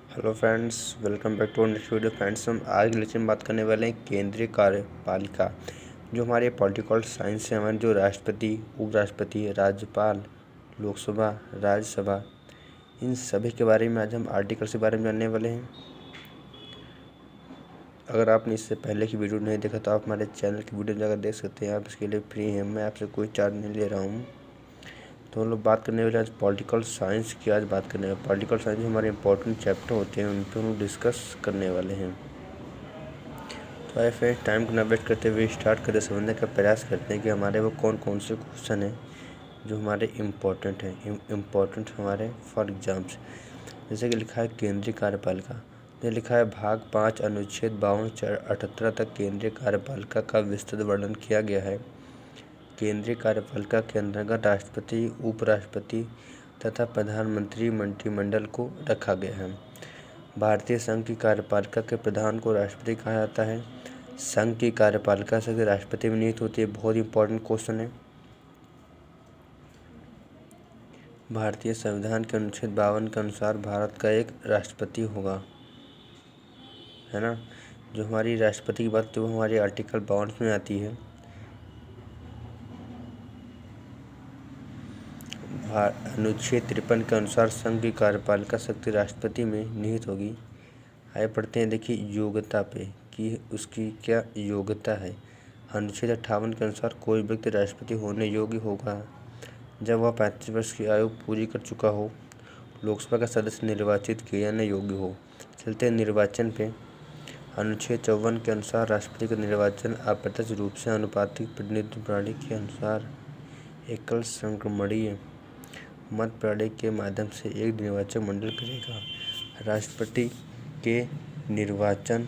Hello friends, welcome back to next video. Friends, हम आज के लेक्चर में बात करने वाले हैं केंद्रीय कार्यपालिका। जो हमारे पॉलिटिकल साइंस से हमारे जो राष्ट्रपति, उपराष्ट्रपति, राज्यपाल, लोकसभा, राज्यसभा, इन सभी के बारे में आज हम आर्टिकल्स के बारे में जानने वाले हैं। अगर आपने इससे पहले की वीडियो नहीं देखा तो आप हमारे चैनल की वीडियो जाकर देख सकते हैं। आप इसके लिए फ्री हैं, मैं आपसे कोई चार्ज नहीं ले रहा हूँ। तो हम लोग बात करने वाले आज पॉलिटिकल साइंस की आज बात करने वाले। पॉलिटिकल साइंस हमारे इंपॉर्टेंट चैप्टर होते हैं, उन पर हम डिस्कस करने वाले हैं। तो आइए फिर टाइम को ना वेस्ट करते हुए स्टार्ट करते समझने का प्रयास करते हैं कि हमारे वो कौन कौन से क्वेश्चन हैं जो हमारे इम्पोर्टेंट हैं, इम्पोर्टेंट हमारे फॉर एग्जाम्स। जैसे कि लिखा है केंद्रीय कार्यपालिका, ये लिखा है भाग 5 अनुच्छेद 52-78 तक केंद्रीय कार्यपालिका का विस्तृत वर्णन किया गया है। केंद्रीय कार्यपालिका के अंतर्गत राष्ट्रपति, उपराष्ट्रपति तथा प्रधानमंत्री मंत्रिमंडल को रखा गया है। भारतीय संघ की कार्यपालिका के प्रधान को राष्ट्रपति कहा जाता है। संघ की कार्यपालिका से राष्ट्रपति में नियुक्त होती है। बहुत इंपॉर्टेंट क्वेश्चन है। भारतीय संविधान के अनुच्छेद 52 के अनुसार भारत का एक राष्ट्रपति होगा, है ना। जो हमारी राष्ट्रपति की बात है वो हमारी आर्टिकल 52 में आती है। अनुच्छेद 53 के अनुसार संघ की कार्यपालिका शक्ति राष्ट्रपति में निहित होगी। आइए पढ़ते हैं। देखिए योग्यता पे कि उसकी क्या योग्यता है। अनुच्छेद 58 के अनुसार कोई व्यक्ति राष्ट्रपति होने योग्य होगा जब वह 35 वर्ष की आयु पूरी कर चुका हो, लोकसभा का सदस्य निर्वाचित किए जाने योग्य हो। चलते हैं निर्वाचन पे। अनुच्छेद 54 के अनुसार राष्ट्रपति का निर्वाचन अप्रत्यक्ष रूप से अनुपातिक प्रतिनिधित्व प्रणाली के अनुसार एकल संक्रमणीय मत प्रणाली के माध्यम से एक निर्वाचक मंडल करेगा। राष्ट्रपति के निर्वाचन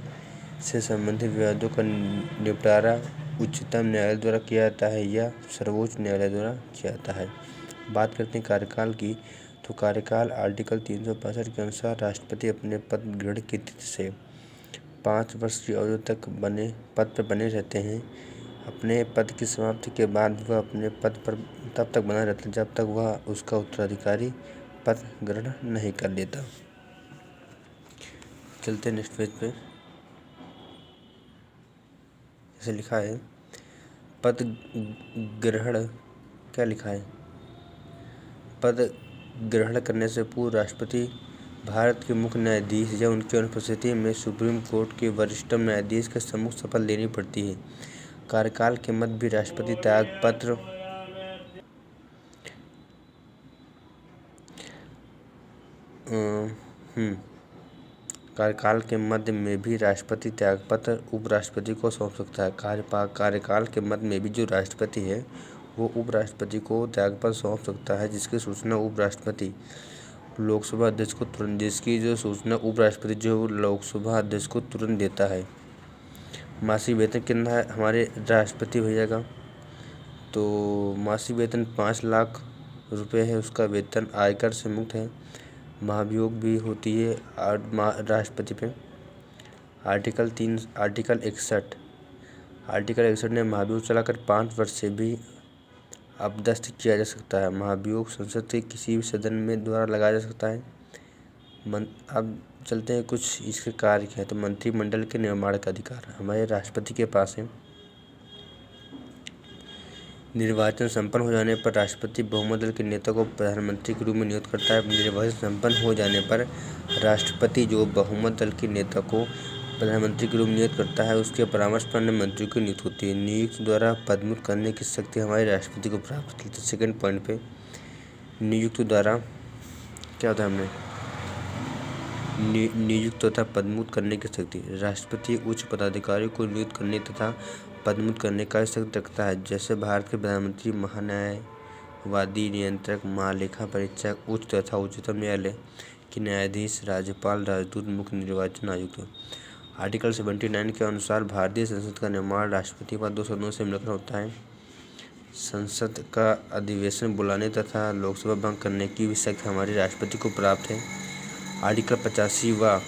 से संबंधित विवादों का निपटारा उच्चतम न्यायालय द्वारा किया जाता है या सर्वोच्च न्यायालय द्वारा किया जाता है। बात करते हैं कार्यकाल की, तो कार्यकाल आर्टिकल 365 के अनुसार राष्ट्रपति अपने पद ग्रहण की तिथि से 5 वर्ष की अवधि तक पद पर बने रहते हैं। अपने पद की समाप्ति के बाद वह अपने पद पर तब तक बना रहता है जब तक वह उसका उत्तराधिकारी पद ग्रहण नहीं कर लेता। चलते हैं नेक्स्ट पेज पे। जैसे लिखा है पद ग्रहण, क्या लिखा है, पद ग्रहण करने से पूर्व राष्ट्रपति भारत के मुख्य न्यायाधीश या उनकी अनुपस्थिति में सुप्रीम कोर्ट के वरिष्ठतम न्यायाधीश के सम्मुख शपथ लेनी पड़ती है। कार्यकाल के मध्य भी राष्ट्रपति त्यागपत्र कार्यकाल के मध्य में भी राष्ट्रपति त्यागपत्र उपराष्ट्रपति को सौंप सकता है। कार्यकाल के मध्य में भी जो राष्ट्रपति है वो उपराष्ट्रपति को त्यागपत्र सौंप सकता है, जिसकी सूचना उपराष्ट्रपति लोकसभा अध्यक्ष को तुरंत जिसकी जो सूचना उपराष्ट्रपति जो लोकसभा अध्यक्ष को तुरंत देता है। मासिक वेतन कितना है हमारे राष्ट्रपति भैया का, तो मासिक वेतन 5 लाख रुपए है। उसका वेतन आयकर से मुक्त है। महाभियोग भी होती है राष्ट्रपति पे। आर्टिकल 61 ने महाभियोग चलाकर 5 वर्ष से भी अपदस्थ किया जा सकता है। महाभियोग संसद के किसी भी सदन में द्वारा लगाया जा सकता है। अब चलते हैं कुछ इसके कार्य क्या है। तो मंत्रिमंडल के निर्माण का अधिकार हमारे राष्ट्रपति के पास है। निर्वाचन संपन्न हो जाने पर राष्ट्रपति बहुमत दल के नेता को प्रधानमंत्री के रूप में नियुक्त करता है। निर्वाचन संपन्न हो जाने पर राष्ट्रपति जो बहुमत दल के नेता को प्रधानमंत्री के रूप में नियुक्त करता है, उसके परामर्श पर अन्य मंत्रियों की नियुक्ति होती है। नियुक्त द्वारा पदमुक्त करने की शक्ति हमारे राष्ट्रपति को प्राप्त होती है। सेकेंड पॉइंट पे, नियुक्त द्वारा क्या होता है, हमने नियुक्त तथा पदमुक्त करने की शक्ति। राष्ट्रपति उच्च पदाधिकारियों को नियुक्त करने तथा पदमुक्त करने का शक्ति रखता है, जैसे भारत के प्रधानमंत्री, महान्यायवादी, नियंत्रक, महालेखा परीक्षक, उच्च तथा उच्चतम न्यायालय के न्यायाधीश, राज्यपाल, राजदूत, मुख्य निर्वाचन आयुक्त। आर्टिकल 79 के अनुसार भारतीय संसद का निर्माण राष्ट्रपति व 2 सदनों से मिलकर होता है। संसद का अधिवेशन बुलाने तथा लोकसभा भंग करने की भी शक्ति हमारे राष्ट्रपति को प्राप्त है। आर्टिकल 85वां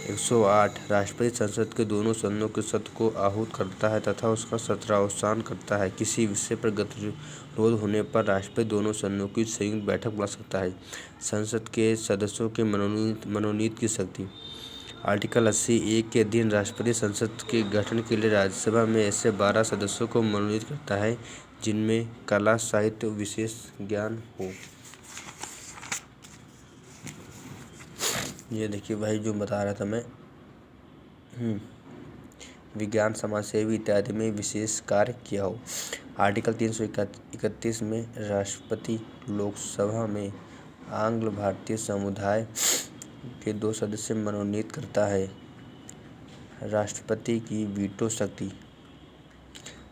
108 राष्ट्रपति संसद के दोनों सदनों के सत्र को आहूत करता है तथा उसका सत्रावसान करता है। किसी विषय पर गतिरोध होने पर राष्ट्रपति दोनों सदनों की संयुक्त बैठक बुला सकता है। संसद के सदस्यों के मनोनीत की शक्ति। आर्टिकल 80(1) के अधीन राष्ट्रपति संसद के गठन के लिए राज्यसभा में ऐसे 12 सदस्यों को मनोनीत करता है जिनमें कला, साहित्य, विशेष ज्ञान हो। ये देखिए भाई जो बता रहा था मैं, विज्ञान, समाजसेवी इत्यादि में विशेष कार्य किया हो। आर्टिकल 331 में राष्ट्रपति लोकसभा में आंग्ल भारतीय समुदाय के 2 सदस्य मनोनीत करता है। राष्ट्रपति की वीटो शक्ति।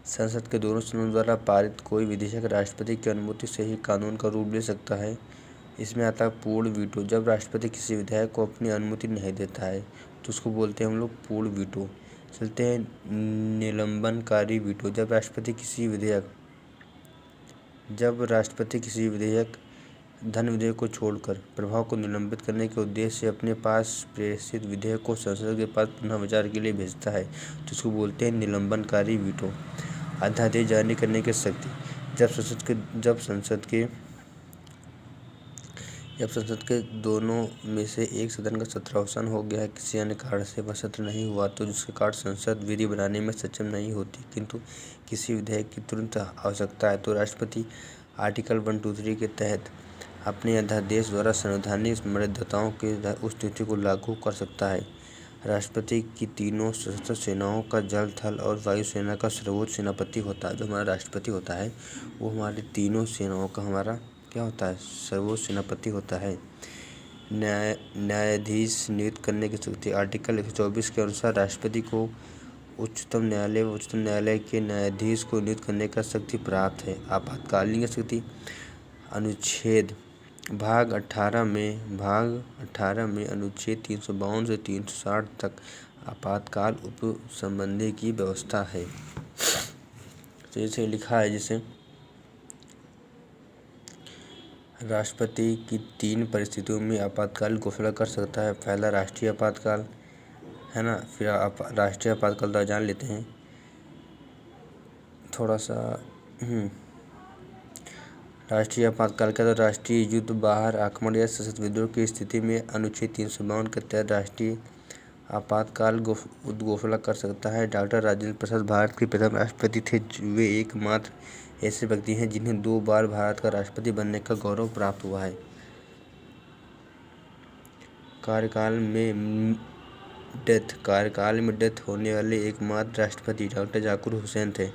संसद के दोनों सदनों द्वारा पारित कोई विधेयक राष्ट्रपति की अनुमति से ही कानून का रूप ले सकता है। इसमें आता है पूर्ण वीटो। जब राष्ट्रपति किसी विधेयक को अपनी अनुमति नहीं देता है तो उसको बोलते हैं हम लोग पूर्ण वीटो। चलते हैं निलंबनकारी वीटो। जब राष्ट्रपति किसी विधेयक धन विधेयक को छोड़कर प्रभाव को निलंबित करने के उद्देश्य से अपने पास प्रेषित विधेयक को संसद के पास पुनः विचार के लिए भेजता है तो उसको बोलते हैं निलंबनकारी वीटो। अध्यादेश जारी करने की शक्ति। जब संसद के दोनों में से एक सदन का सत्रावसान हो गया है, किसी अन्य कारण से वह सत्र नहीं हुआ तो जिसके कारण संसद विधि बनाने में सक्षम नहीं होती किंतु किसी विधेयक की तुरंत आवश्यकता है तो राष्ट्रपति आर्टिकल 123 के तहत अपने अध्यादेश द्वारा संवैधानिक मर्यादाओं के उस नीति को लागू कर सकता है। राष्ट्रपति की तीनों सशस्त्र सेनाओं का जल, थल और वायु सेना का सर्वोच्च सेनापति होता है। जो हमारा राष्ट्रपति होता है वो हमारी तीनों सेनाओं का हमारा क्या होता है, सर्वोच्च सेनापति होता है। न्यायाधीश नियुक्त करने की शक्ति। आर्टिकल 124 के अनुसार राष्ट्रपति को उच्चतम न्यायालय व उच्चतम न्यायालय के न्यायाधीश को नियुक्त करने का शक्ति प्राप्त है। आपातकालीन स्थिति। अनुच्छेद भाग 18 में अनुच्छेद 352 से 360 तक आपातकाल उपसंबंधी की व्यवस्था है। तो जैसे लिखा है, जैसे राष्ट्रपति की 3 परिस्थितियों में आपातकाल घोषणा कर सकता है। पहला राष्ट्रीय आपातकाल है ना, फिर राष्ट्रीय आपातकाल का जान लेते हैं थोड़ा सा। राष्ट्रीय आपातकाल का तो राष्ट्रीय युद्ध, बाहर आक्रमण या सशस्त्र विद्रोह की स्थिति में अनुच्छेद 352 के तहत राष्ट्रीय आपातकाल घोषणा कर सकता है। डॉक्टर राजेंद्र प्रसाद भारत के प्रथम राष्ट्रपति थे। वे एकमात्र ऐसे व्यक्ति हैं जिन्हें 2 बार भारत का राष्ट्रपति बनने का गौरव प्राप्त हुआ है। कार्यकाल में डेथ होने वाले एकमात्र राष्ट्रपति डॉक्टर जाकिर हुसैन थे।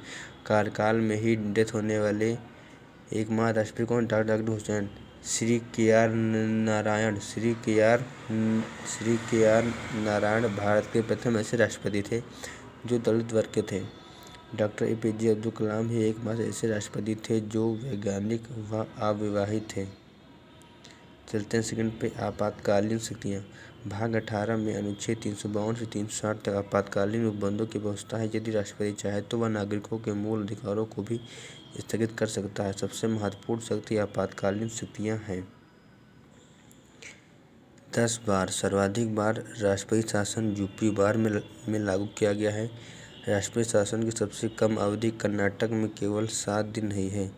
कार्यकाल में ही डेथ होने वाले एकमात्र राष्ट्रपति कौन? डॉक्टर जाकिर हुसैन। श्री के आर नारायण भारत के प्रथम ऐसे राष्ट्रपति थे जो दलित वर्ग के थे। डॉक्टर APJ अब्दुल कलाम ही एकमात्र ऐसे राष्ट्रपति थे जो वैज्ञानिक व अविवाहित थे। चलते हैं सेकंड पे, आपातकालीन शक्तियाँ। भाग 18 में अनुच्छेद 352 से 360 तक आपातकालीन उपबंधों की व्यवस्था है। यदि राष्ट्रपति चाहे तो वह नागरिकों के मूल अधिकारों को भी स्थगित कर सकता है। सबसे महत्वपूर्ण शक्ति आपातकालीन शक्तियाँ हैं। 10 बार सर्वाधिक बार राष्ट्रपति शासन यूपी बार में लागू किया गया है। राष्ट्रपति शासन की सबसे कम अवधि कर्नाटक में केवल 7 दिन रही है।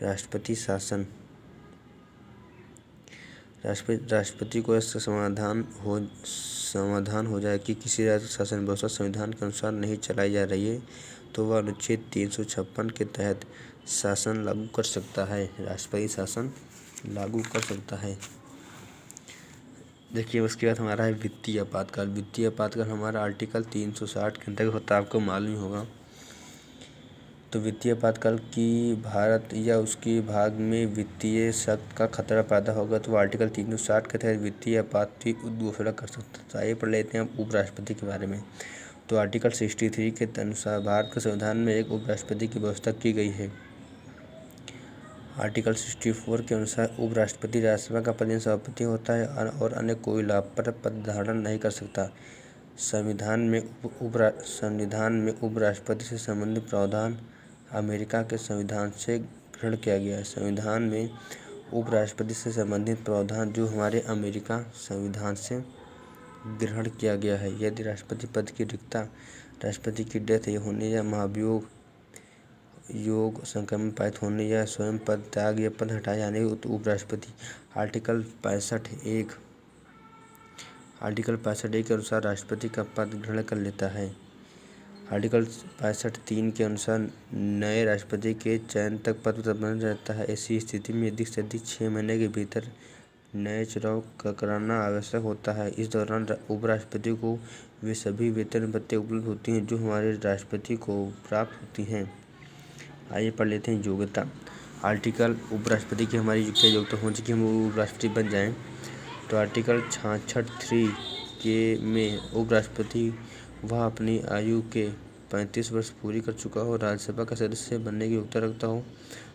राष्ट्रपति शासन। राष्ट्रपति को ऐसा समाधान हो जाए कि किसी राज्य की शासन व्यवस्था संविधान के अनुसार नहीं चलाई जा रही है तो वह अनुच्छेद 356 के तहत शासन लागू कर सकता है। राष्ट्रपति शासन लागू कर सकता है। देखिए उसके बाद हमारा है वित्तीय आपातकाल। वित्तीय आपातकाल हमारा आर्टिकल 360 के अंतर्गत होता है, आपको मालूम होगा। तो वित्तीय आपातकाल की भारत या उसके भाग में वित्तीय शक का खतरा पैदा होगा तो आर्टिकल 360 के तहत वित्तीय आपात की घोषणा कर सकता है। ये पढ़ लेते हैं उपराष्ट्रपति के बारे में। तो आर्टिकल 63 के अनुसार भारत के संविधान में एक उपराष्ट्रपति की व्यवस्था की गई है। आर्टिकल 64 के अनुसार उपराष्ट्रपति राज्यसभा का प्रतिनिधि सभापति होता है और अन्य कोई लाभप्रद पद धारण नहीं कर सकता। संविधान में उपराष्ट्रपति से संबंधित प्रावधान अमेरिका के संविधान से ग्रहण किया गया है। संविधान में उपराष्ट्रपति से संबंधित प्रावधान जो हमारे अमेरिका संविधान से ग्रहण किया गया है। यदि राष्ट्रपति पद की रिक्तता राष्ट्रपति की डेथ होने या महाभियोग योग संक्रमण पारित होने या स्वयं पद त्याग या पद हटाए जाने तो उपराष्ट्रपति आर्टिकल 65(1) के अनुसार राष्ट्रपति का पद ग्रहण कर लेता है। आर्टिकल 65(3) के अनुसार नए राष्ट्रपति के चयन तक पद बना रहता है। ऐसी स्थिति में अधिक से अधिक 6 महीने के भीतर नए चुनाव कराना आवश्यक होता है। इस दौरान उपराष्ट्रपति को वे सभी वेतन भत्ते उपलब्ध होती हैं जो हमारे राष्ट्रपति को प्राप्त होती हैं। आइए पढ़ लेते हैं योग्यता। आर्टिकल उपराष्ट्रपति की हमारी क्या योग्यता होनी चाहिए कि हम उपराष्ट्रपति बन जाएं। तो आर्टिकल 66(3) के में उपराष्ट्रपति वह अपनी आयु के 35 वर्ष पूरी कर चुका हो, राज्यसभा का सदस्य बनने की योग्यता रखता हो,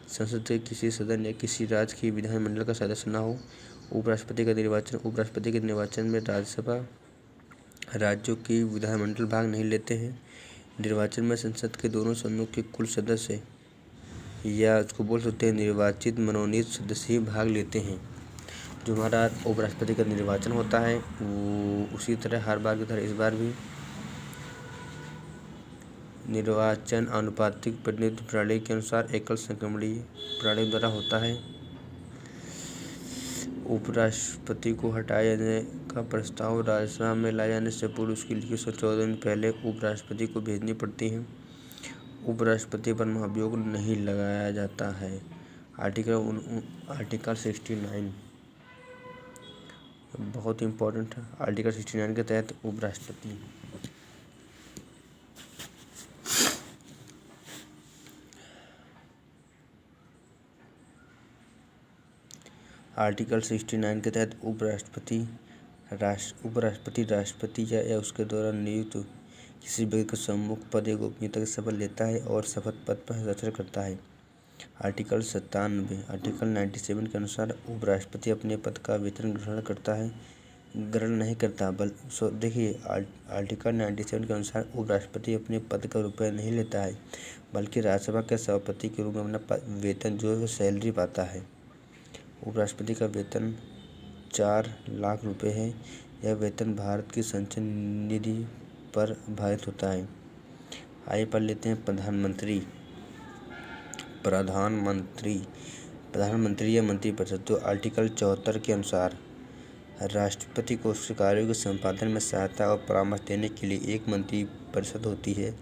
संसद के किसी सदन या किसी राज्य की विधानमंडल का सदस्य न हो। उपराष्ट्रपति के निर्वाचन में राज्यसभा राज्यों की विधानमंडल भाग नहीं लेते हैं। निर्वाचन में संसद के दोनों सदनों के कुल सदस्य या उसको बोल सकते हैं निर्वाचित मनोनीत सदस्य ही भाग लेते हैं। जो हमारा उपराष्ट्रपति का निर्वाचन होता है वो उसी तरह हर बार की तरह इस बार भी निर्वाचन आनुपातिक प्रतिनिधित्व प्रणाली के अनुसार एकल संक्रमणीय प्रणाली द्वारा होता है। उपराष्ट्रपति को हटाए जाने का प्रस्ताव राज्यसभा में लाए जाने से पूर्व उसकी लिखित 14 दिन पहले उपराष्ट्रपति को भेजनी पड़ती है। उपराष्ट्रपति पर महाभियोग नहीं लगाया जाता है। आर्टिकल 69 बहुत इम्पोर्टेंट है। आर्टिकल 69 के तहत उपराष्ट्रपति आर्टिकल 69 के तहत उपराष्ट्रपति राष्ट्रपति या उसके द्वारा नियुक्त किसी व्यक्ति को सम्मुख पद या गोपनीयता की शपथ लेता है और शपथ पत्र पर हस्ताक्षर करता है। आर्टिकल 97 के अनुसार उपराष्ट्रपति अपने पद का वेतन ग्रहण नहीं करता। देखिए आर्टिकल 97 के अनुसार उपराष्ट्रपति अपने पद का रुपया नहीं लेता है बल्कि राज्यसभा के सभापति के रूप में अपना वेतन जो है वो सैलरी पाता है। उपराष्ट्रपति का वेतन 4 लाख रुपए है। यह वेतन भारत की संचयन निधि पर आधारित होता है। आइए पढ़ लेते हैं प्रधानमंत्री या मंत्रिपरिषद। तो आर्टिकल 74 के अनुसार राष्ट्रपति को उसके कार्यों के संपादन में सहायता और परामर्श देने के लिए एक मंत्रिपरिषद होती है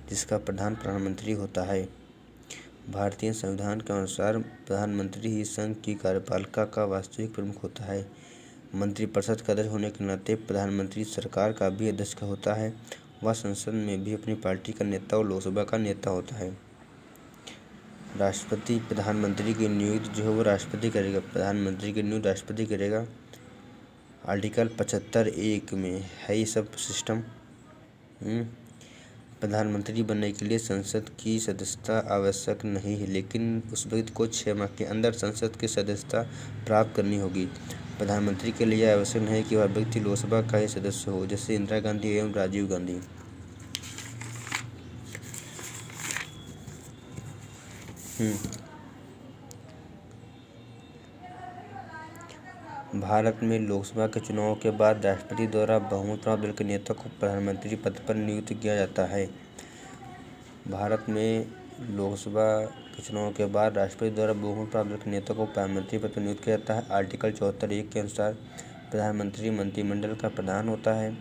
जिसका प्रधान प्रधानमंत्री होता है। भारतीय संविधान के अनुसार प्रधानमंत्री ही संघ की कार्यपालिका का वास्तविक प्रमुख होता है। मंत्रिपरिषद का अध्यक्ष होने के नाते प्रधानमंत्री सरकार का भी अध्यक्ष होता है। वह संसद में भी अपनी पार्टी का नेता और लोकसभा का नेता होता है। राष्ट्रपति प्रधानमंत्री की नियुक्ति जो है वो राष्ट्रपति करेगा। प्रधानमंत्री की नियुक्ति राष्ट्रपति करेगा। आर्टिकल 75(1) में है ये सब सिस्टम। प्रधानमंत्री बनने के लिए संसद की सदस्यता आवश्यक नहीं है लेकिन उस व्यक्ति को 6 माह के अंदर संसद की सदस्यता प्राप्त करनी होगी। प्रधानमंत्री के लिए आवश्यक नहीं कि वह व्यक्ति लोकसभा का ही सदस्य हो, जैसे इंदिरा गांधी एवं राजीव गांधी। भारत में लोकसभा के चुनाव के बाद राष्ट्रपति द्वारा बहुमत प्राप्त दल के नेता को प्रधानमंत्री पद पर नियुक्त किया जाता है। भारत में लोकसभा के चुनाव के बाद राष्ट्रपति द्वारा बहुमत प्राप्त दल के नेता को प्रधानमंत्री पद पर नियुक्त किया जाता है। आर्टिकल 74(1) के अनुसार प्रधानमंत्री मंत्रिमंडल का प्रधान होता है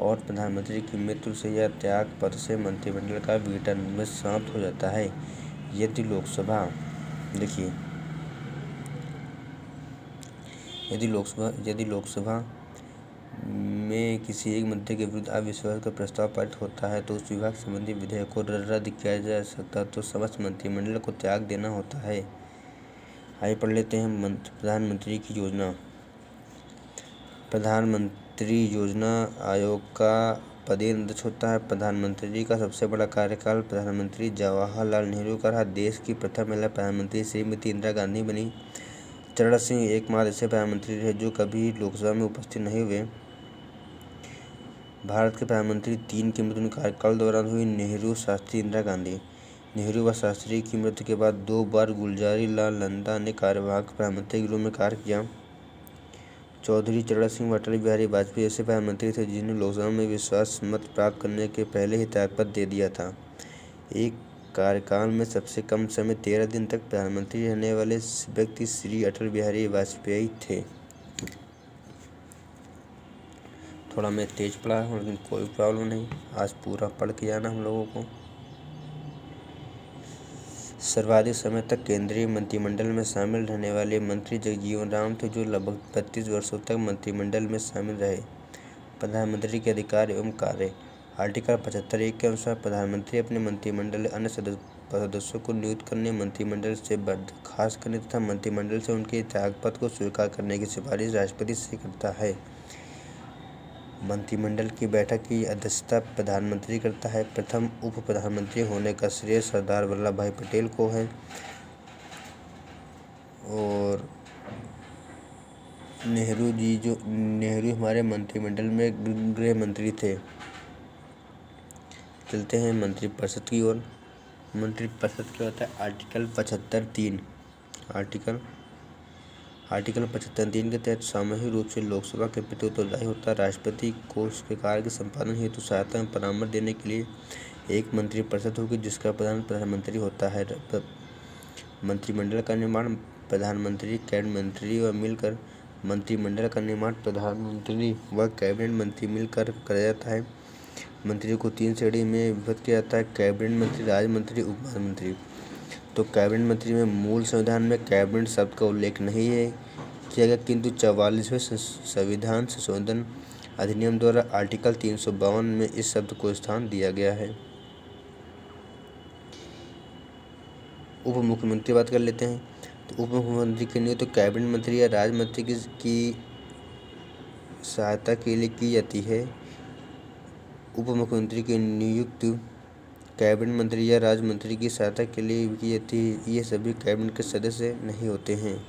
और प्रधानमंत्री की मृत्यु से या त्याग पद से मंत्रिमंडल का विघटन समाप्त हो जाता है। यदि लोकसभा में किसी एक मंत्री के विरुद्ध अविश्वास का प्रस्ताव पारित होता है तो उस विभाग संबंधी विधेयक को रद्द किया जा सकता तो समस्त मंत्रिमंडल को त्याग देना होता है। आइए पढ़ लेते हैं प्रधानमंत्री की योजना। प्रधानमंत्री योजना आयोग का पदेन अध्यक्ष होता है। प्रधानमंत्री का सबसे बड़ा कार्यकाल प्रधानमंत्री जवाहरलाल नेहरू का रहा। देश की प्रथम महिला प्रधानमंत्री श्रीमती इंदिरा गांधी बनी। चरण सिंह एकमात्र ऐसे प्रधानमंत्री रहे जो कभी लोकसभा में उपस्थित नहीं हुए। भारत के प्रधानमंत्री 3 की मृत्यु कार्यकाल दौरान हुई। नेहरू, शास्त्री, इंदिरा गांधी। नेहरू व शास्त्री की मृत्यु के बाद 2 बार गुलजारी लाल नंदा ने कार्यवाहक प्रधानमंत्री के रूप में कार्य किया। चौधरी चरण सिंह अटल बिहारी वाजपेयी ऐसे प्रधानमंत्री थे जिन्हें लोकसभा में विश्वास मत प्राप्त करने के पहले ही त्यागपत्र दे दिया था। एक कार्यकाल में सबसे कम समय 13 दिन तक प्रधानमंत्री रहने वाले व्यक्ति श्री अटल बिहारी वाजपेयी थे। थोड़ा मैं तेज पढ़ा हूँ लेकिन कोई प्रॉब्लम नहीं, आज पूरा पढ़ के जाना हम लोगों को। सर्वाधिक समय तक केंद्रीय मंत्रिमंडल में शामिल रहने वाले मंत्री जगजीवन राम थे, जो लगभग 32 वर्षों तक मंत्रिमंडल में शामिल रहे। प्रधानमंत्री के अधिकार एवं कार्य। आर्टिकल 75(1) के अनुसार प्रधानमंत्री अपने मंत्रिमंडल अन्य सदस्यों को नियुक्त करने, मंत्रिमंडल से बर्खास्त करने तथा मंत्रिमंडल से उनके त्यागपत्र को स्वीकार करने की सिफारिश राष्ट्रपति से करता है। मंत्रिमंडल की बैठक की अध्यक्षता प्रधानमंत्री करता है। प्रथम उप प्रधानमंत्री होने का श्रेय सरदार वल्लभ भाई पटेल को है और नेहरू हमारे मंत्रिमंडल में गृह मंत्री थे। चलते हैं मंत्रिपरिषद की ओर। मंत्रिपरिषद क्या होता है? आर्टिकल 75(3) आर्टिकल 75(3) के तहत सामूहिक रूप से लोकसभा के प्रति उत्तरदायी होता है। राष्ट्रपति को उसके कार्य के संपादन हेतु सहायता एवं परामर्श देने के लिए एक मंत्रिपरिषद होगी, जिसका प्रधान प्रधानमंत्री होता है। मंत्रिमंडल का निर्माण प्रधानमंत्री, कैबिनेट मंत्री व मिलकर मंत्रिमंडल का निर्माण प्रधानमंत्री व कैबिनेट मंत्री मिलकर कराया जाता है। मंत्रियों को 3 श्रेणी में विभक्त किया जाता है: कैबिनेट मंत्री, राज्य मंत्री, उप प्रधानमंत्री। तो कैबिनेट मंत्री में मूल संविधान में कैबिनेट शब्द का उल्लेख नहीं है किया गया, किंतु 44वें संविधान संशोधन अधिनियम द्वारा आर्टिकल 352 में इस शब्द को स्थान दिया गया है। उप मुख्यमंत्री बात कर लेते हैं। तो उप मुख्यमंत्री की नियुक्ति तो कैबिनेट मंत्री या राज्य मंत्री की सहायता के लिए की जाती है। उप मुख्यमंत्री की नियुक्ति कैबिनेट मंत्री या राज्य मंत्री की सहायता के लिए की जाती है। ये सभी कैबिनेट के सदस्य नहीं होते हैं।